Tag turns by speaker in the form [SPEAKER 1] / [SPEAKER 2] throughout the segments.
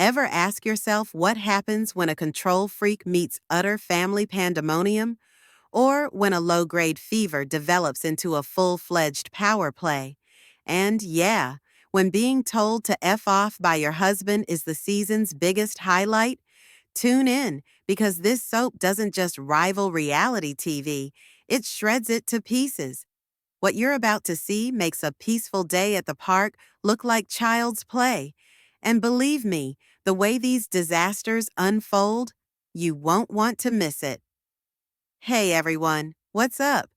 [SPEAKER 1] Ever ask yourself what happens when a control freak meets utter family pandemonium? Or when a low-grade fever develops into a full-fledged power play? And yeah, when being told to F off by your husband is the season's biggest highlight? Tune in, because this soap doesn't just rival reality TV, it shreds it to pieces. What you're about to see makes a peaceful day at the park look like child's play. And believe me, the way these disasters unfold, you won't want to miss it. Hey everyone, what's up?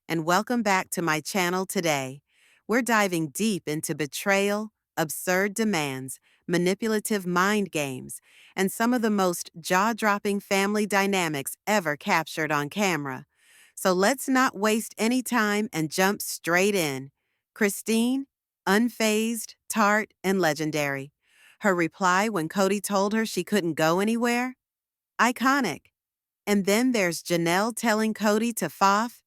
[SPEAKER 1] And welcome back to my channel today. We're diving deep into betrayal, absurd demands, manipulative mind games, and some of the most jaw-dropping family dynamics ever captured on camera. So let's not waste any time and jump straight in. Christine, unfazed, tart, and legendary. Her reply when Kody told her she couldn't go anywhere? Iconic. And then there's Janelle telling Kody to "foff."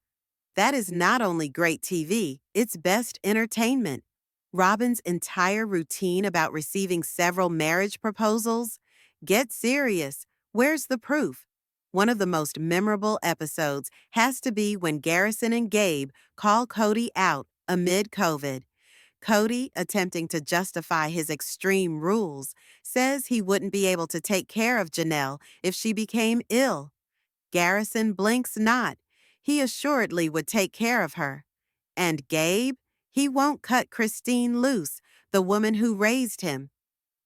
[SPEAKER 1] That is not only great TV, it's best entertainment. Robyn's entire routine about receiving several marriage proposals? Get serious. Where's the proof? One of the most memorable episodes has to be when Garrison and Gabe call Kody out amid COVID. Kody, attempting to justify his extreme rules, says he wouldn't be able to take care of Janelle if she became ill. Garrison blinks not. He assuredly would take care of her. And Gabe? He won't cut Christine loose, the woman who raised him.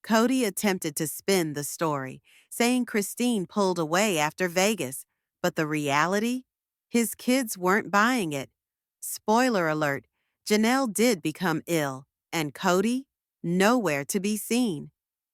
[SPEAKER 1] Kody attempted to spin the story, saying Christine pulled away after Vegas. But the reality? His kids weren't buying it. Spoiler alert, Janelle did become ill, and Kody? Nowhere to be seen.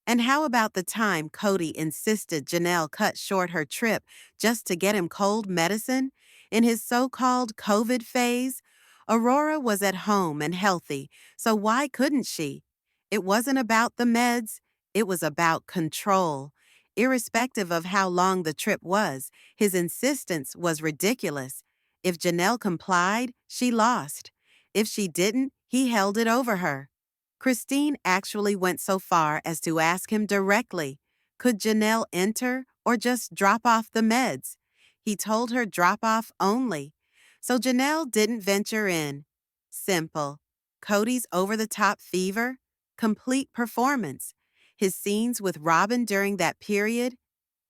[SPEAKER 1] And how about the time Kody insisted Janelle cut short her trip just to get him cold medicine? In his so-called COVID phase, Aurora was at home and healthy, so why couldn't she? It wasn't about the meds, it was about control. Irrespective of how long the trip was, his insistence was ridiculous. If Janelle complied, she lost. If she didn't, he held it over her. Christine actually went so far as to ask him directly, could Janelle enter or just drop off the meds? He told her drop off only. So Janelle didn't venture in. Simple. Kody's over-the-top fever? Complete performance. His scenes with Robyn during that period?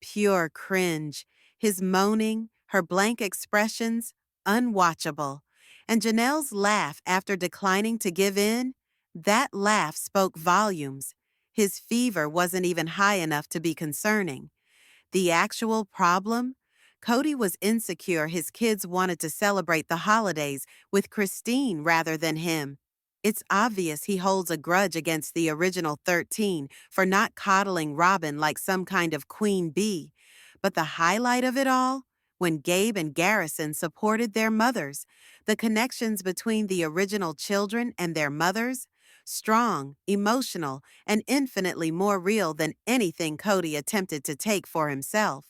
[SPEAKER 1] Pure cringe. His moaning, her blank expressions? Unwatchable. And Janelle's laugh after declining to give in? That laugh spoke volumes. His fever wasn't even high enough to be concerning. The actual problem? Kody was insecure his kids wanted to celebrate the holidays with Christine rather than him. It's obvious he holds a grudge against the original 13 for not coddling Robyn like some kind of queen bee. But the highlight of it all? When Gabe and Garrison supported their mothers, the connections between the original children and their mothers? Strong, emotional, and infinitely more real than anything Kody attempted to take for himself.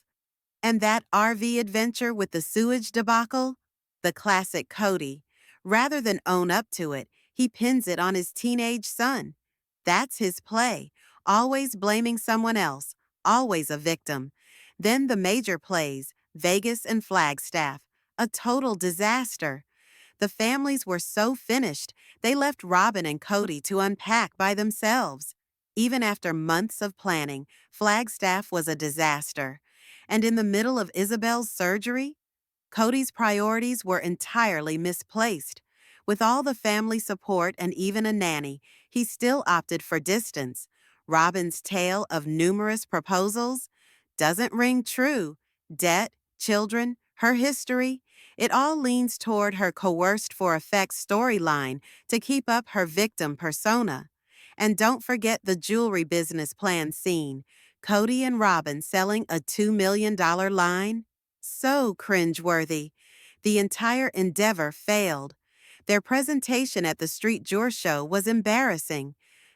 [SPEAKER 1] And that RV adventure with the sewage debacle? The classic Kody. Rather than own up to it, he pins it on his teenage son. That's his play, always blaming someone else, always a victim. Then the major plays, Vegas and Flagstaff, a total disaster. The families were so finished, they left Robyn and Kody to unpack by themselves. Even after months of planning, Flagstaff was a disaster. And in the middle of Isabel's surgery, Kody's priorities were entirely misplaced. With all the family support and even a nanny, he still opted for distance. Robyn's tale of numerous proposals doesn't ring true. Debt, children, her history, it all leans toward her coerced for effect storyline to keep up her victim persona. And don't forget the jewelry business plan scene. Kody and Robyn selling a $2 million line? So cringeworthy. The entire endeavor failed. Their presentation at the Street Jour show was embarrassing.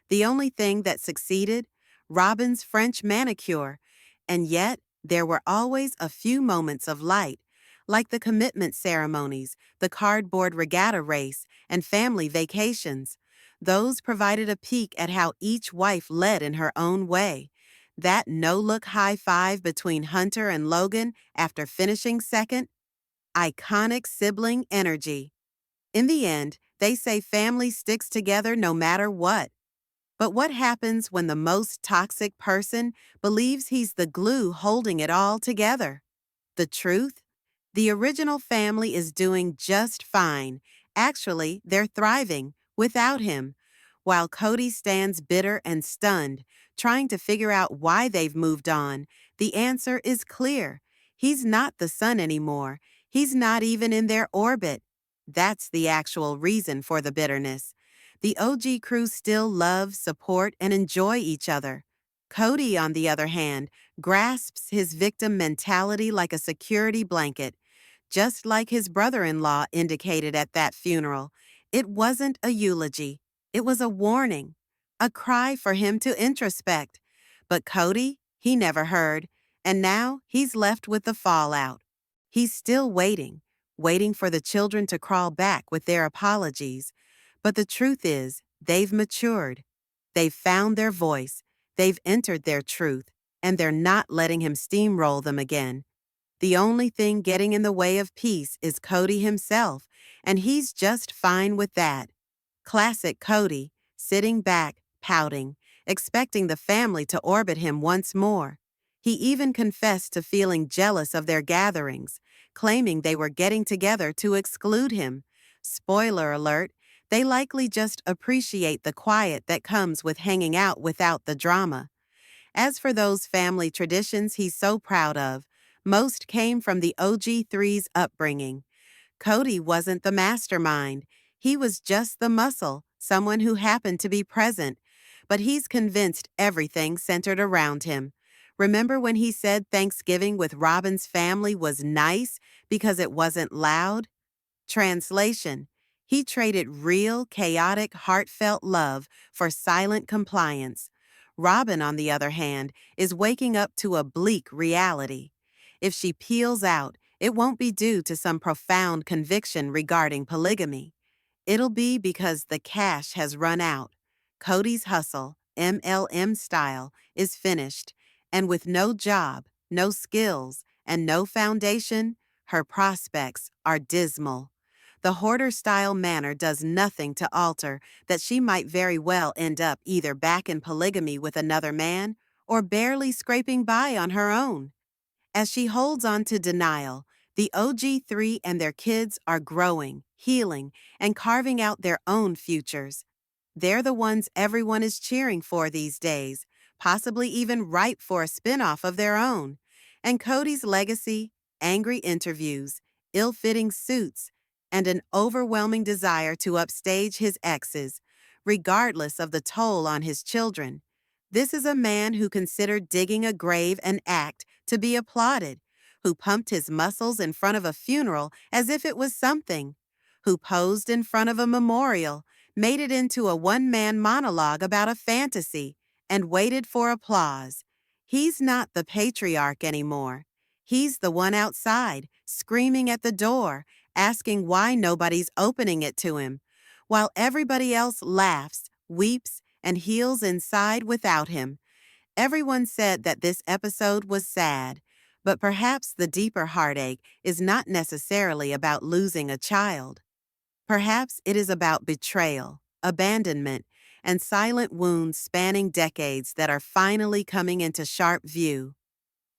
[SPEAKER 1] The only thing that succeeded? Robyn's French manicure. And yet, there were always a few moments of light, like the commitment ceremonies, the cardboard regatta race, and family vacations. Those provided a peek at how each wife led in her own way. That no-look high five between Hunter and Logan after finishing second? Iconic sibling energy. In the end, they say family sticks together no matter what. But what happens when the most toxic person believes he's the glue holding it all together? The truth? The original family is doing just fine. Actually, they're thriving without him. While Kody stands bitter and stunned, trying to figure out why they've moved on, the answer is clear. He's not the sun anymore. He's not even in their orbit. That's the actual reason for the bitterness. The OG crew still love, support, and enjoy each other. Kody, on the other hand, grasps his victim mentality like a security blanket. Just like his brother-in-law indicated at that funeral, it wasn't a eulogy. It was a warning, a cry for him to introspect. But Kody, he never heard, and now he's left with the fallout. He's still waiting, waiting for the children to crawl back with their apologies. But the truth is, they've matured. They've found their voice. They've entered their truth, and they're not letting him steamroll them again. The only thing getting in the way of peace is Kody himself, and he's just fine with that. Classic Kody, sitting back, pouting, expecting the family to orbit him once more. He even confessed to feeling jealous of their gatherings, claiming they were getting together to exclude him. Spoiler alert, they likely just appreciate the quiet that comes with hanging out without the drama. As for those family traditions he's so proud of, most came from the OG3's upbringing. Kody wasn't the mastermind. He was just the muscle, someone who happened to be present. But he's convinced everything centered around him. Remember when he said Thanksgiving with Robyn's family was nice because it wasn't loud? Translation: he traded real, chaotic, heartfelt love for silent compliance. Robyn, on the other hand, is waking up to a bleak reality. If she peels out, it won't be due to some profound conviction regarding polygamy. It'll be because the cash has run out. Kody's hustle, MLM style, is finished, and with no job, no skills, and no foundation, her prospects are dismal. The hoarder-style manner does nothing to alter that she might very well end up either back in polygamy with another man or barely scraping by on her own. As she holds on to denial, the OG3 and their kids are growing, healing, and carving out their own futures. They're the ones everyone is cheering for these days, possibly even ripe for a spinoff of their own. And Kody's legacy, angry interviews, ill-fitting suits, and an overwhelming desire to upstage his exes, regardless of the toll on his children. This is a man who considered digging a grave an act to be applauded, who pumped his muscles in front of a funeral as if it was something, who posed in front of a memorial, made it into a one-man monologue about a fantasy, and waited for applause. He's not the patriarch anymore. He's the one outside, screaming at the door, asking why nobody's opening it to him, while everybody else laughs, weeps, and heals inside without him. Everyone said that this episode was sad, but perhaps the deeper heartache is not necessarily about losing a child. Perhaps it is about betrayal, abandonment, and silent wounds spanning decades that are finally coming into sharp view.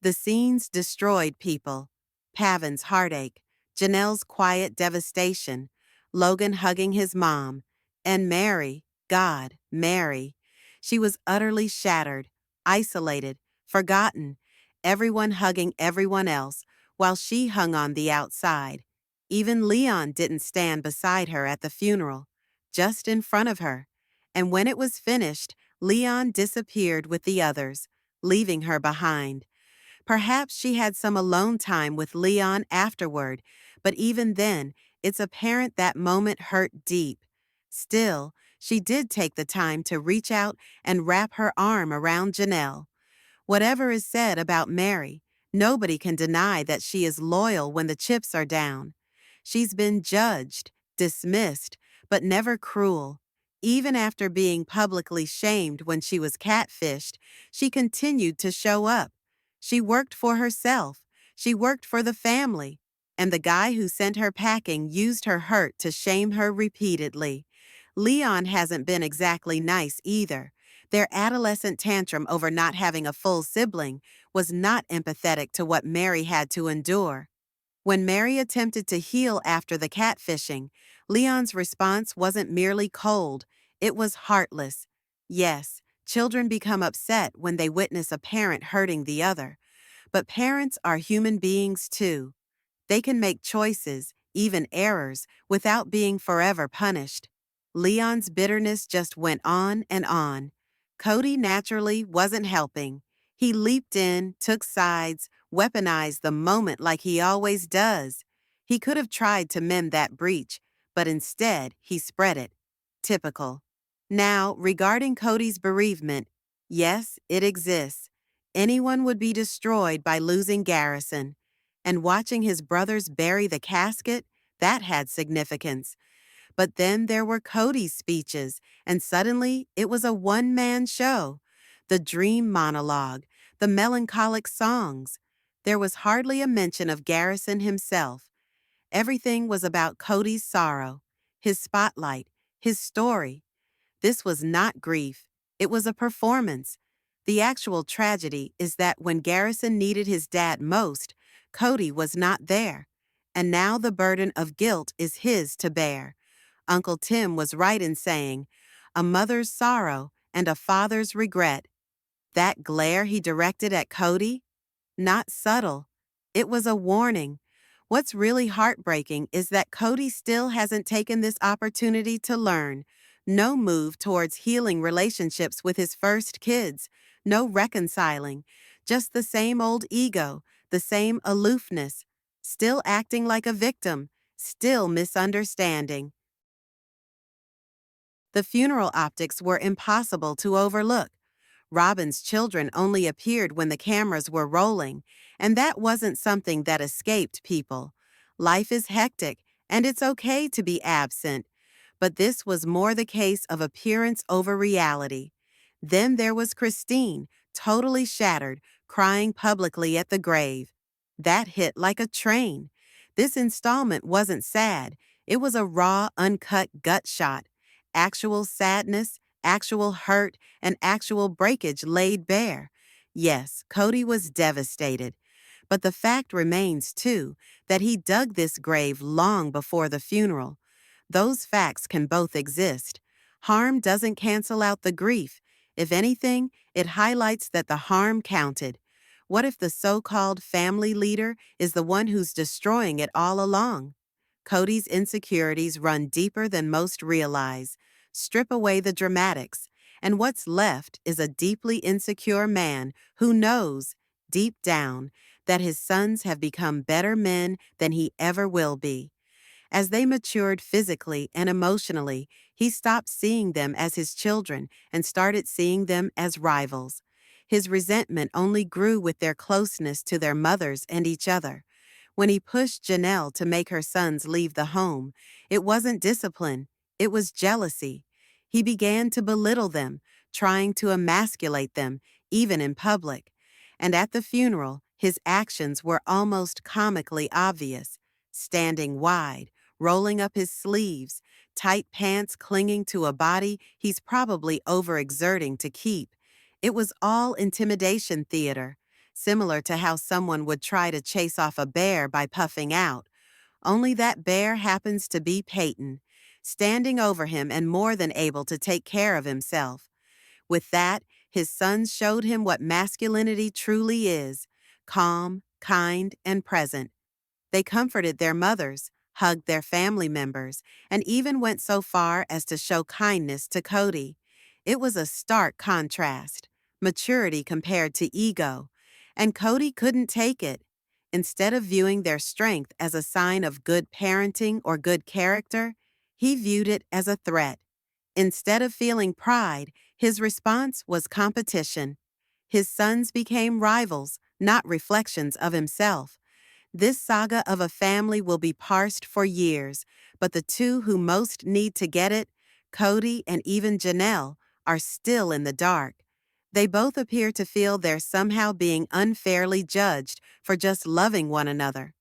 [SPEAKER 1] The scenes destroyed people. Pavin's heartache, Janelle's quiet devastation, Logan hugging his mom, and Mary, God, Mary. She was utterly shattered, isolated, forgotten, everyone hugging everyone else while she hung on the outside. Even Leon didn't stand beside her at the funeral, just in front of her. And when it was finished, Leon disappeared with the others, leaving her behind. Perhaps she had some alone time with Leon afterward, but even then, it's apparent that moment hurt deep. Still, she did take the time to reach out and wrap her arm around Janelle. Whatever is said about Mary, nobody can deny that she is loyal when the chips are down. She's been judged, dismissed, but never cruel. Even after being publicly shamed when she was catfished, she continued to show up. She worked for herself. She worked for the family. And the guy who sent her packing used her hurt to shame her repeatedly. Leon hasn't been exactly nice either. Their adolescent tantrum over not having a full sibling was not empathetic to what Mary had to endure. When Mary attempted to heal after the catfishing, Leon's response wasn't merely cold, it was heartless. Yes, children become upset when they witness a parent hurting the other, but parents are human beings too. They can make choices, even errors, without being forever punished. Leon's bitterness just went on and on. Kody naturally wasn't helping. He leaped in, took sides, weaponized the moment like he always does. He could have tried to mend that breach, but instead he spread it. Typical. Now, regarding Kody's bereavement, yes, it exists. Anyone would be destroyed by losing Garrison. And watching his brothers bury the casket, that had significance. But then there were Kody's speeches, and suddenly it was a one-man show. The dream monologue, the melancholic songs. There was hardly a mention of Garrison himself. Everything was about Kody's sorrow, his spotlight, his story. This was not grief. It was a performance. The actual tragedy is that when Garrison needed his dad most, Kody was not there. And now the burden of guilt is his to bear. Uncle Tim was right in saying, a mother's sorrow and a father's regret. That glare he directed at Kody? Not subtle. It was a warning. What's really heartbreaking is that Kody still hasn't taken this opportunity to learn. No move towards healing relationships with his first kids. No reconciling. Just the same old ego, the same aloofness. Still acting like a victim. Still misunderstanding. The funeral optics were impossible to overlook. Robyn's children only appeared when the cameras were rolling, and that wasn't something that escaped people. Life is hectic, and it's okay to be absent. But this was more the case of appearance over reality. Then there was Christine, totally shattered, crying publicly at the grave. That hit like a train. This installment wasn't sad. It was a raw, uncut gut shot. Actual sadness, actual hurt, and actual breakage laid bare. Yes, Kody was devastated. But the fact remains, too, that he dug this grave long before the funeral. Those facts can both exist. Harm doesn't cancel out the grief. If anything, it highlights that the harm counted. What if the so-called family leader is the one who's destroying it all along? Kody's insecurities run deeper than most realize. Strip away the dramatics, and what's left is a deeply insecure man who knows, deep down, that his sons have become better men than he ever will be. As they matured physically and emotionally, he stopped seeing them as his children and started seeing them as rivals. His resentment only grew with their closeness to their mothers and each other. When he pushed Janelle to make her sons leave the home, it wasn't discipline, it was jealousy. He began to belittle them, trying to emasculate them, even in public. And at the funeral, his actions were almost comically obvious. Standing wide, rolling up his sleeves, tight pants clinging to a body he's probably overexerting to keep. It was all intimidation theater, similar to how someone would try to chase off a bear by puffing out. Only that bear happens to be Peyton, standing over him and more than able to take care of himself. With that, his sons showed him what masculinity truly is: calm, kind, and present. They comforted their mothers, hugged their family members, and even went so far as to show kindness to Kody. It was a stark contrast, maturity compared to ego, and Kody couldn't take it. Instead of viewing their strength as a sign of good parenting or good character, he viewed it as a threat. Instead of feeling pride, his response was competition. His sons became rivals, not reflections of himself. This saga of a family will be parsed for years, but the two who most need to get it, Kody and even Janelle are still in the dark. They both appear to feel they're somehow being unfairly judged for just loving one another.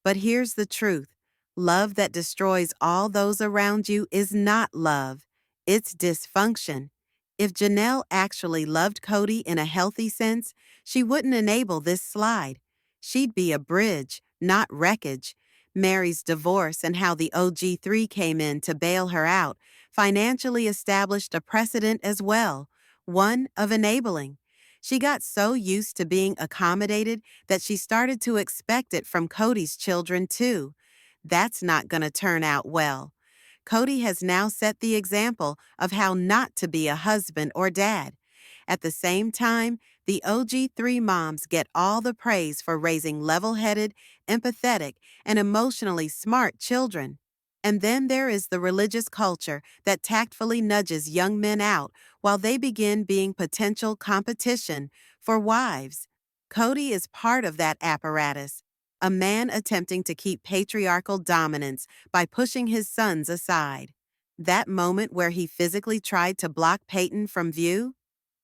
[SPEAKER 1] But here's the truth. Love that destroys all those around you is not love. It's dysfunction. If Janelle actually loved Kody in a healthy sense, she wouldn't enable this slide. She'd be a bridge, not wreckage. Mary's divorce and how the OG3 came in to bail her out financially established a precedent as well, one of enabling. She got so used to being accommodated that she started to expect it from Kody's children too. That's not going to turn out well. Kody has now set the example of how not to be a husband or dad. At the same time, the OG3 moms get all the praise for raising level-headed, empathetic, and emotionally smart children. And then there is the religious culture that tactfully nudges young men out while they begin being potential competition for wives. Kody is part of that apparatus, a man attempting to keep patriarchal dominance by pushing his sons aside. That moment where he physically tried to block Peyton from view?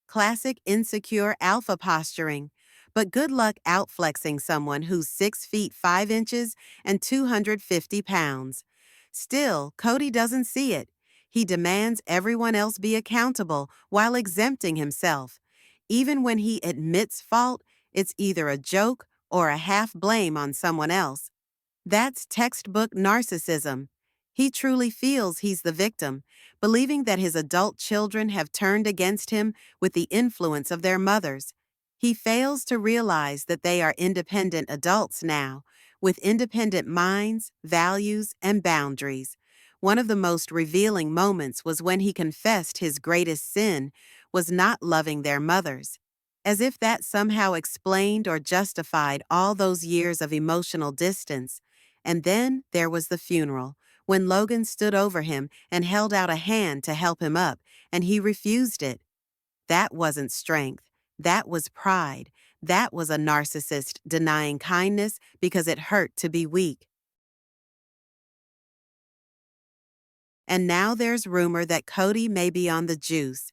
[SPEAKER 1] Classic insecure alpha posturing. But good luck outflexing someone who's 6 feet 5 inches and 250 pounds. Still, Kody doesn't see it. He demands everyone else be accountable while exempting himself. Even when he admits fault, it's either a joke or a half blame on someone else. That's textbook narcissism. He truly feels he's the victim, believing that his adult children have turned against him with the influence of their mothers. He fails to realize that they are independent adults now, with independent minds, values, and boundaries. One of the most revealing moments was when he confessed his greatest sin was not loving their mothers. As if that somehow explained or justified all those years of emotional distance. And then there was the funeral, when Logan stood over him and held out a hand to help him up, and he refused it. That wasn't strength. That was pride. That was a narcissist denying kindness because it hurt to be weak. And now there's rumor that Kody may be on the juice.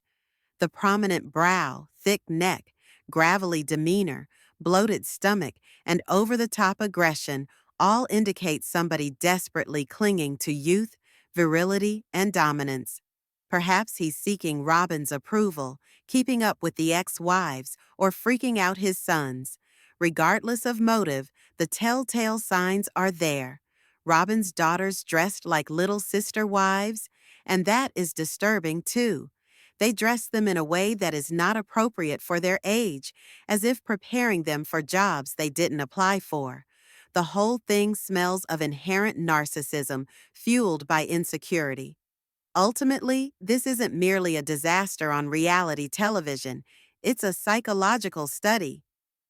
[SPEAKER 1] The prominent brow, thick neck, gravelly demeanor, bloated stomach, and over-the-top aggression all indicate somebody desperately clinging to youth, virility, and dominance. Perhaps he's seeking Robyn's approval, keeping up with the ex-wives, or freaking out his sons. Regardless of motive, the telltale signs are there. Robyn's daughters dressed like little sister wives, and that is disturbing too. They dress them in a way that is not appropriate for their age, as if preparing them for jobs they didn't apply for. The whole thing smells of inherent narcissism fueled by insecurity. Ultimately, this isn't merely a disaster on reality television. It's a psychological study.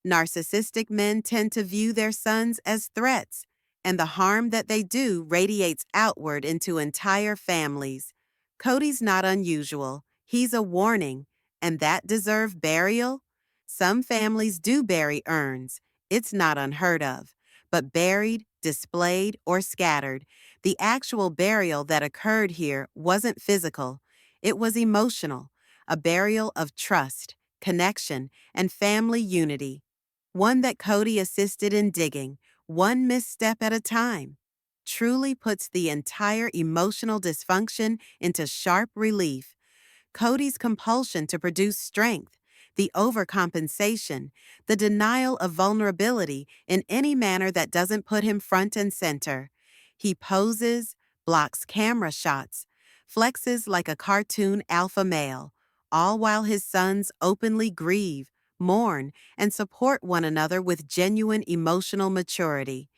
[SPEAKER 1] Narcissistic men tend to view their sons as threats, and the harm that they do radiates outward into entire families. Kody's not unusual. He's a warning, and that deserve burial? Some families do bury urns. It's not unheard of. But buried, displayed, or scattered, the actual burial that occurred here wasn't physical. It was emotional, a burial of trust, connection, and family unity. One that Kody assisted in digging, one misstep at a time. Truly puts the entire emotional dysfunction into sharp relief. Kody's compulsion to produce strength, the overcompensation, the denial of vulnerability in any manner that doesn't put him front and center. He poses, blocks camera shots, flexes like a cartoon alpha male, all while his sons openly grieve, mourn, and support one another with genuine emotional maturity.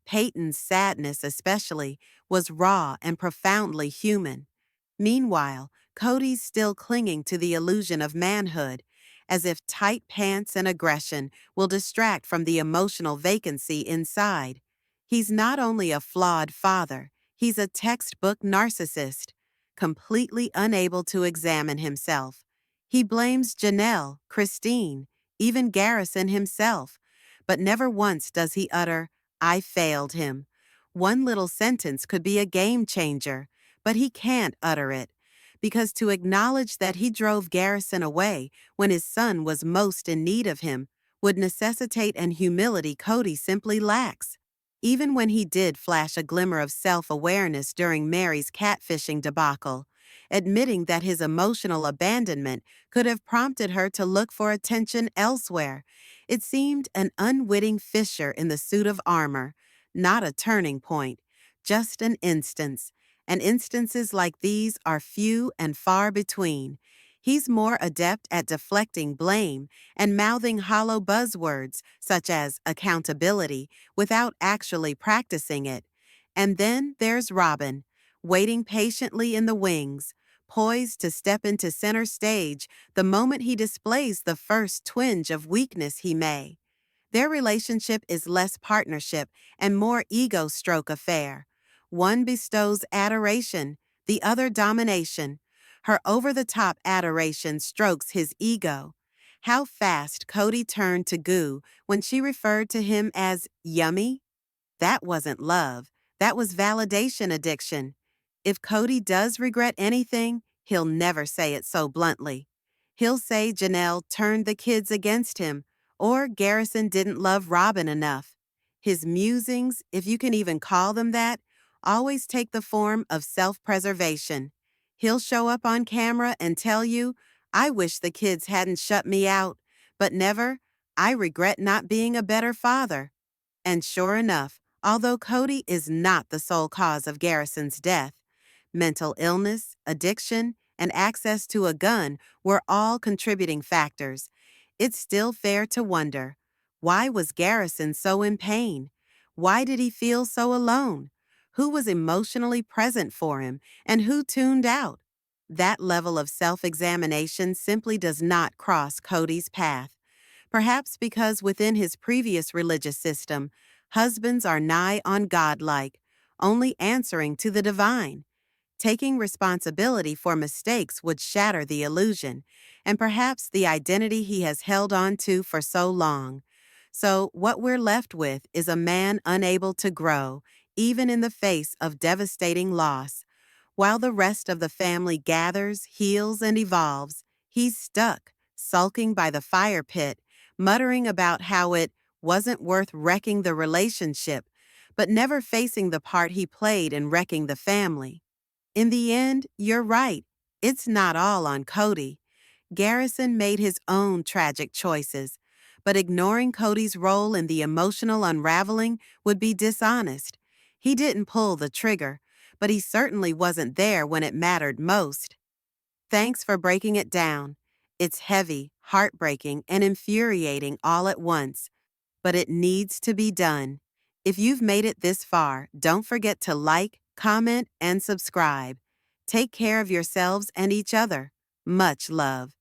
[SPEAKER 1] Peyton's sadness, especially, was raw and profoundly human. Meanwhile, Kody's still clinging to the illusion of manhood, as if tight pants and aggression will distract from the emotional vacancy inside. He's not only a flawed father, he's a textbook narcissist, completely unable to examine himself. He blames Janelle, Christine, even Garrison himself, but never once does he utter, "I failed him." One little sentence could be a game changer, but he can't utter it. because to acknowledge that he drove Garrison away when his son was most in need of him would necessitate an humility Kody simply lacks. Even when he did flash a glimmer of self-awareness during Mary's catfishing debacle, admitting that his emotional abandonment could have prompted her to look for attention elsewhere, it seemed an unwitting fissure in the suit of armor, not a turning point, just an instance. And instances like these are few and far between. He's more adept at deflecting blame and mouthing hollow buzzwords such as accountability without actually practicing it. And then there's Robyn, waiting patiently in the wings, poised to step into center stage the moment he displays the first twinge of weakness he may. Their relationship is less partnership and more ego stroke affair. One bestows adoration, the other domination. Her over-the-top adoration strokes his ego. How fast Kody turned to goo when she referred to him as yummy? That wasn't love. That was validation addiction. If Kody does regret anything, he'll never say it so bluntly. He'll say Janelle turned the kids against him, or Garrison didn't love Robyn enough. His musings, if you can even call them that, always take the form of self-preservation. He'll show up on camera and tell you, I wish the kids hadn't shut me out, but never, I regret not being a better father. And sure enough, although Kody is not the sole cause of Garrison's death, mental illness, addiction, and access to a gun were all contributing factors. It's still fair to wonder, why was Garrison so in pain? Why did he feel so alone? Who was emotionally present for him, and who tuned out? That level of self-examination simply does not cross Kody's path. Perhaps because within his previous religious system, husbands are nigh on godlike, only answering to the divine. Taking responsibility for mistakes would shatter the illusion, and perhaps the identity he has held on to for so long. So what we're left with is a man unable to grow, even in the face of devastating loss. While the rest of the family gathers, heals, and evolves, he's stuck, sulking by the fire pit, muttering about how it wasn't worth wrecking the relationship, but never facing the part he played in wrecking the family. In the end, you're right. It's not all on Kody. Garrison made his own tragic choices, but ignoring Kody's role in the emotional unraveling would be dishonest. He didn't pull the trigger, but he certainly wasn't there when it mattered most. Thanks for breaking it down. It's heavy, heartbreaking, and infuriating all at once, but it needs to be done. If you've made it this far, don't forget to like, comment, and subscribe. Take care of yourselves and each other. Much love.